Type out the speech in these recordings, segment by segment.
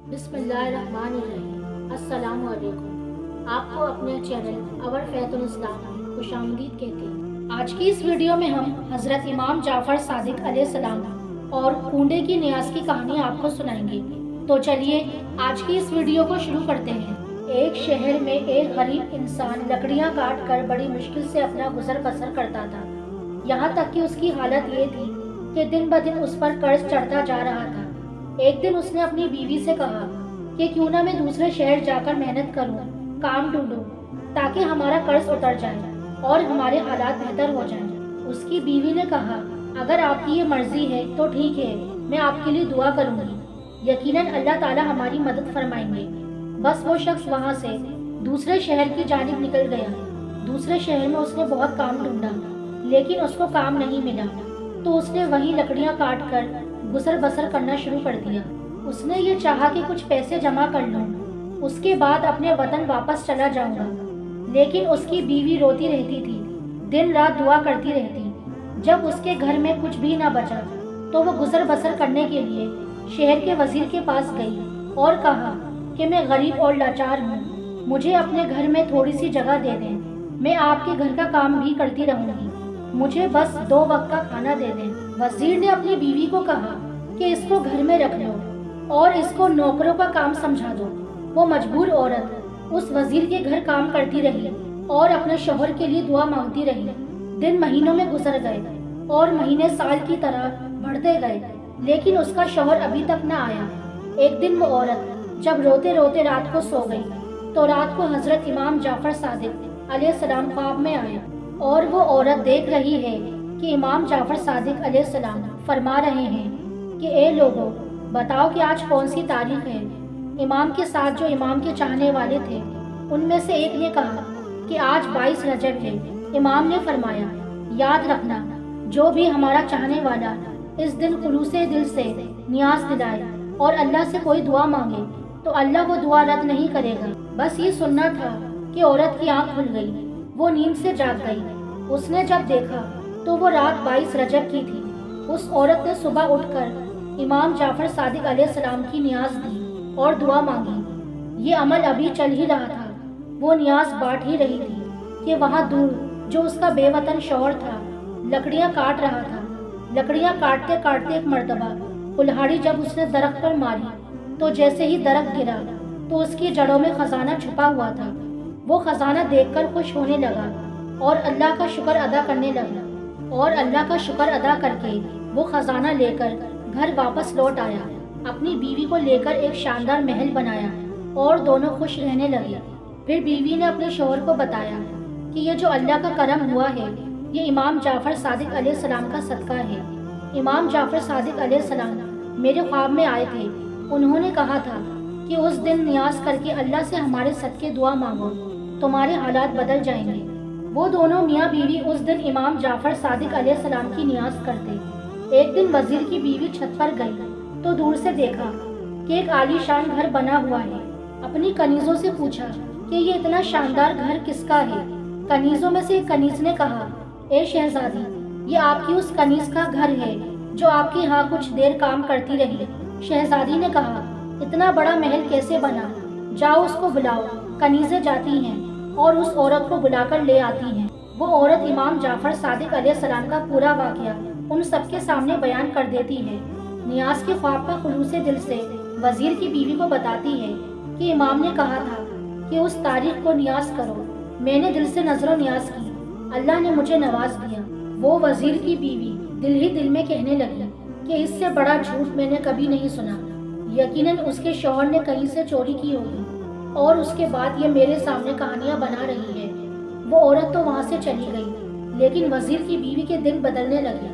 बिस्मिल्लाहिर्रहमानिर्रहीम। अस्सलामु अलैकुम। आपको अपने चैनल अवर फैतुल इस्लाम में खुशामदीद कहते हैं। आज की इस वीडियो में हम हज़रत इमाम जाफ़र सादिक अलैहिस्सलाम और कूंडे की न्यास की कहानी आपको सुनाएंगे। तो चलिए आज की इस वीडियो को शुरू करते हैं। एक शहर में एक गरीब इंसान लकड़ियाँ काट कर बड़ी मुश्किल से अपना गुजर बसर करता था। यहाँ तक कि उसकी हालत ये थी कि दिन ब दिन उस पर कर्ज चढ़ता जा रहा था। एक दिन उसने अपनी बीवी से कहा कि क्यों ना मैं दूसरे शहर जाकर मेहनत करूं, काम ढूंढूं, ताकि हमारा कर्ज उतर जाए और हमारे हालात बेहतर हो जाएं। उसकी बीवी ने कहा, अगर आपकी ये मर्जी है तो ठीक है, मैं आपके लिए दुआ करूंगी। यकीनन अल्लाह ताला हमारी मदद फरमाएंगे। बस वो शख्स वहाँ से दूसरे शहर की जानिब निकल गया। दूसरे शहर में उसने बहुत काम ढूंढा, लेकिन उसको काम नहीं मिला, तो उसने वहीं लकड़ियाँ काट कर गुजर बसर करना शुरू कर दिया। उसने ये चाहा कि कुछ पैसे जमा कर लूं, उसके बाद अपने वतन वापस चला जाऊंगा। लेकिन उसकी बीवी रोती रहती थी, दिन रात दुआ करती रहती। जब उसके घर में कुछ भी ना बचा तो वो गुजर बसर करने के लिए शहर के वजीर के पास गई और कहा कि मैं गरीब और लाचार हूँ, मुझे अपने घर में थोड़ी सी जगह दे दें, मैं आपके घर का काम भी करती रहूंगी, मुझे बस 2 वक्त का खाना दे दें। वजीर ने अपनी बीवी को कहा कि इसको घर में रख लो और इसको नौकरों का काम समझा दो। वो मजबूर औरत उस वजीर के घर काम करती रही और अपने शौहर के लिए दुआ मांगती रही। दिन महीनों में गुजर गए और महीने साल की तरह बढ़ते गए, लेकिन उसका शौहर अभी तक न आया। एक दिन वो औरत जब रोते रोते रात को सो गई तो रात को हजरत इमाम जाफर सादिक अलैहिस्सलाम ख्वाब में आए और वो औरत देख रही है कि इमाम जाफर सादिक अलैहिस्सलाम फरमा रहे हैं कि ए लोगों, बताओ कि आज कौन सी तारीख है। इमाम के साथ जो इमाम के चाहने वाले थे उनमें से एक ने कहा कि आज 22 रजब है। इमाम ने फरमाया, याद रखना, जो भी हमारा चाहने वाला इस दिन खुलूसे दिल से नियाज दिलाए और अल्लाह से कोई दुआ मांगे तो अल्लाह वो दुआ रद्द नहीं करेगा। बस ये सुनना था कि औरत की आंख खुल गई, वो नींद से जाग गई। उसने जब देखा तो वो रात 22 रजब की थी। उस औरत ने सुबह उठकर इमाम जाफर सादिक अलैहिस्सलाम की नियाज दी और दुआ मांगी। ये अमल अभी चल ही रहा था, वो नियाज बांट ही रही थी कि वहाँ दूर जो उसका बेवतन शौहर था लकड़ियाँ काट रहा था। लकड़ियाँ काटते काटते एक मर्तबा कुल्हाड़ी जब उसने दरख्त पर मारी तो जैसे ही दरख्त गिरा तो उसकी जड़ों में खजाना छुपा हुआ था। वो खजाना देखकर खुश होने लगा और अल्लाह का शुक्र अदा करने लगा, और अल्लाह का शुक्र अदा करके वो खजाना लेकर घर वापस लौट आया। अपनी बीवी को लेकर एक शानदार महल बनाया और दोनों खुश रहने लगे। फिर बीवी ने अपने शौहर को बताया कि ये जो अल्लाह का करम हुआ है ये इमाम जाफर सादिक अलैहिस्सलाम का सदका है। इमाम जाफर सादिक अलैहिस्सलाम मेरे ख्वाब में आए थे, उन्होंने कहा था कि उस दिन नियाज करके अल्लाह से हमारे सदके दुआ मांगो, तुम्हारे हालात बदल जाएंगे। वो दोनों मियाँ बीवी उस दिन इमाम जाफर सादिक अलैहिस्सलाम की नियाज करते। एक दिन वजीर की बीवी छत पर गई तो दूर से देखा कि एक आलीशान घर बना हुआ है। अपनी कनीजों से पूछा कि ये इतना शानदार घर किसका है। कनीजों में से एक कनीज ने कहा, ए शहजादी, ये आपकी उस कनीज का घर है जो आपके यहाँ कुछ देर काम करती रही। शहजादी ने कहा, इतना बड़ा महल कैसे बना? जाओ उसको बुलाओ। कनीजें जाती हैं और उस औरत को बुलाकर ले आती हैं। वो औरत इमाम जाफर सादिक अलैहिस्सलाम का पूरा वाकया उन सबके सामने बयान कर देती है। नियाज के ख्वाब का खुलूसे दिल से वजीर की बीवी को बताती है कि इमाम ने कहा था कि उस तारीख को नियाज करो। मैंने दिल से नजरों नियाज की, अल्लाह ने मुझे नवाज दिया। वो वजीर की बीवी दिल ही दिल में कहने लगी कि इससे बड़ा झूठ मैंने कभी नहीं सुना। यकीनन उसके शौहर ने कहीं से चोरी की होगी और उसके बाद ये मेरे सामने कहानियां बना रही है। वो औरत तो वहाँ से चली गई, लेकिन वजीर की बीवी के दिन बदलने लगे।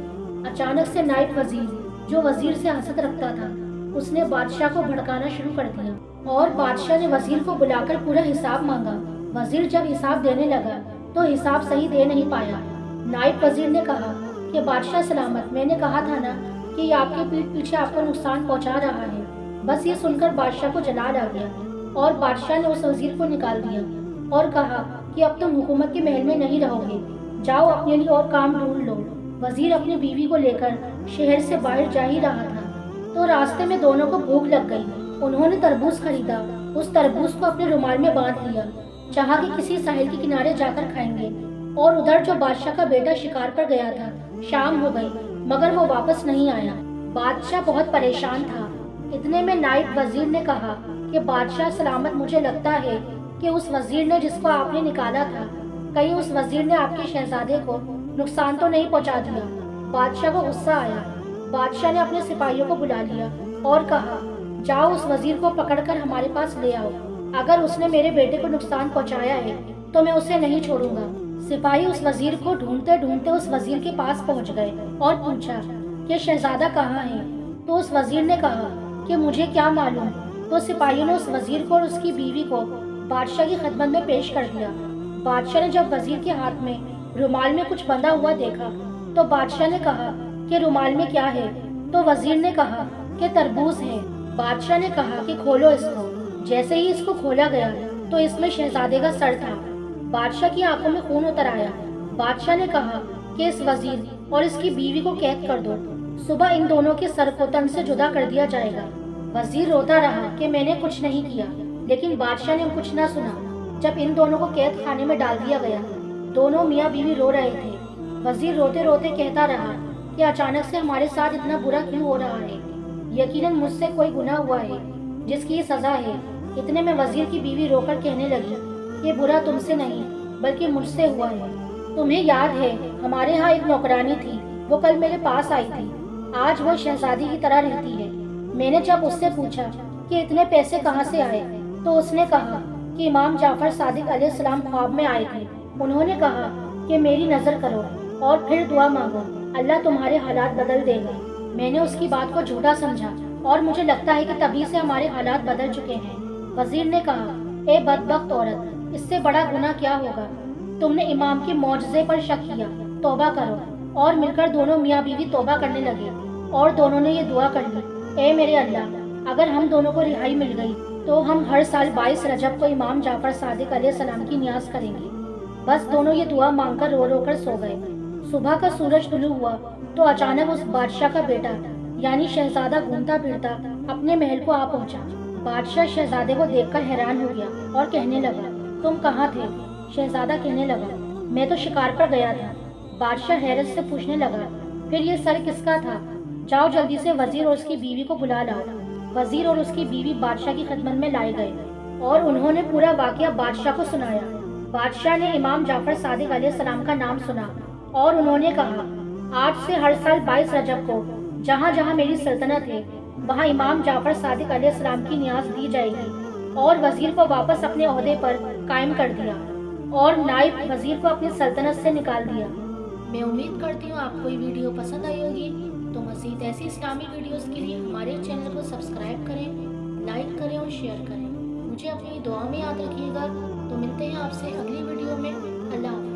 अचानक से नायब वजीर, जो वजीर से हसद रखता था, उसने बादशाह को भड़काना शुरू कर दिया और बादशाह ने वजीर को बुलाकर पूरा हिसाब मांगा। वजीर जब हिसाब देने लगा तो हिसाब सही दे नहीं पाया। नायब वजीर ने कहा कि बादशाह सलामत, मैंने कहा था ना कि ये आपके पीठ पीछे आपको नुकसान पहुँचा रहा है। बस ये सुनकर बादशाह को जलाल आ गया और बादशाह ने उस वजीर को निकाल दिया और कहा कि अब तुम हुकूमत के महल में नहीं रहोगे, जाओ अपने लिए और काम ढूंढ लो। वजीर अपनी बीवी को लेकर शहर से बाहर जा ही रहा था तो रास्ते में दोनों को भूख लग गई انہوں نے تربوز خریدا، اس تربوز کو اپنے رومال میں باندھ لیا، چاہا کہ کسی ساحل کے کنارے جا کر کھائیں گے۔ اور ادھر جو بادشاہ کا بیٹا شکار پر گیا تھا، شام ہو گئی مگر وہ واپس نہیں آیا۔ بادشاہ بہت پریشان تھا۔ اتنے میں نائب وزیر نے کہا کہ بادشاہ سلامت، مجھے لگتا ہے کہ اس وزیر نے جس کو آپ نے نکالا تھا، کہیں اس وزیر نے آپ کے شہزادے کو نقصان تو نہیں پہنچا دیا۔ بادشاہ کو غصہ آیا۔ بادشاہ نے اپنے سپاہیوں کو بلا لیا اور کہا، جاؤ اس وزیر کو پکڑ کر ہمارے پاس لے آؤ، اگر اس نے میرے بیٹے کو نقصان پہنچایا ہے تو میں اسے نہیں چھوڑوں گا۔ سپاہی اس وزیر کو ڈھونڈتے ڈھونڈتے اس وزیر کے پاس پہنچ گئے اور پوچھا کہ شہزادہ کہاں ہے؟ تو اس وزیر نے کہا کہ مجھے کیا معلوم۔ تو سپاہیوں نے اس وزیر کو اور اس کی بیوی کو بادشاہ کی خدمت میں پیش کر دیا۔ بادشاہ نے جب وزیر کے ہاتھ میں رومال میں کچھ بندھا ہوا دیکھا تو بادشاہ نے کہا کہ رومال میں کیا ہے؟ تو وزیر نے کہا کہ تربوز ہے۔ بادشاہ نے کہا کہ کھولو اس کو۔ جیسے ہی اس کو کھولا گیا تو اس میں شہزادے کا سر تھا۔ بادشاہ کی آنکھوں میں خون اتر آیا۔ بادشاہ نے کہا کہ اس وزیر اور اس کی بیوی کو قید کر دو، صبح ان دونوں کے سر کو تن سے جدا کر دیا جائے گا۔ وزیر روتا رہا کہ میں نے کچھ نہیں کیا، لیکن بادشاہ نے کچھ نہ سنا۔ جب ان دونوں کو قید خانے میں ڈال دیا گیا، دونوں میاں بیوی رو رہے تھے۔ وزیر روتے روتے کہتا رہا کہ اچانک سے ہمارے ساتھ اتنا برا کیوں ہو رہا ہے؟ یقیناً مجھ سے کوئی گناہ ہوا ہے جس کی یہ سزا ہے۔ اتنے میں وزیر کی بیوی رو کر کہنے لگی، یہ برا تم سے نہیں بلکہ مجھ سے ہوا ہے۔ تمہیں یاد ہے ہمارے ہاں ایک نوکرانی تھی، وہ کل میرے پاس آئی تھی، آج وہ شہزادی کی طرح رہتی ہے۔ میں نے جب اس سے پوچھا کہ اتنے پیسے کہاں سے آئے تو اس نے کہا کہ امام جعفر صادق علیہ السلام خواب میں آئے تھے، انہوں نے کہا کہ میری نظر کرو اور پھر دعا مانگو، اللہ تمہارے حالات بدل دے گا۔ میں نے اس کی بات کو جھوٹا سمجھا اور مجھے لگتا ہے کہ تبھی سے ہمارے حالات بدل چکے ہیں۔ وزیر نے کہا، اے بدبخت عورت، اس سے بڑا گناہ کیا ہوگا؟ تم نے امام کے معجزے پر شک کیا، توبہ کرو۔ اور مل کر دونوں میاں بیوی توبہ کرنے لگے اور دونوں نے یہ دعا کر لی، اے میرے اللہ، اگر ہم دونوں کو رہائی مل گئی تو ہم ہر سال 22 رجب کو امام جعفر صادق علیہ السلام کی نیاز کریں گے۔ بس دونوں یہ دعا مانگ کر رو رو کر سو گئے۔ صبح کا سورج طلوع ہوا تو اچانک اس بادشاہ کا بیٹا یعنی شہزادہ گھومتا پھرتا اپنے محل کو آ پہنچا۔ بادشاہ شہزادے کو دیکھ کر حیران ہو گیا اور کہنے لگا، تم کہاں تھے؟ شہزادہ کہنے لگا، میں تو شکار پر گیا تھا۔ بادشاہ حیرت سے پوچھنے لگا، پھر یہ سر کس کا تھا؟ جاؤ جلدی سے وزیر اور اس کی بیوی کو بلا لاؤ۔ وزیر اور اس کی بیوی بادشاہ کی خدمت میں لائے گئے اور انہوں نے پورا واقعہ بادشاہ کو سنایا۔ بادشاہ نے امام جعفر صادق علیہ السلام کا نام سنا اور انہوں نے کہا، آج سے ہر سال 22 رجب کو جہاں جہاں میری سلطنت ہے وہاں امام جعفر صادق علیہ السلام کی نیاز دی جائے گی۔ اور وزیر کو واپس اپنے عہدے پر قائم کر دیا اور نائب وزیر کو اپنی سلطنت سے نکال دیا۔ میں امید کرتی ہوں آپ کو یہ ویڈیو پسند آئی ہوگی۔ تو مزید ایسی اسلامی ویڈیوز کے لیے ہمارے چینل کو سبسکرائب کریں، لائک کریں اور شیئر کریں۔ مجھے اپنی دعا میں یاد رکھیے گا۔ تو ملتے ہیں آپ سے اگلی ویڈیو میں۔ اللہ حافظ۔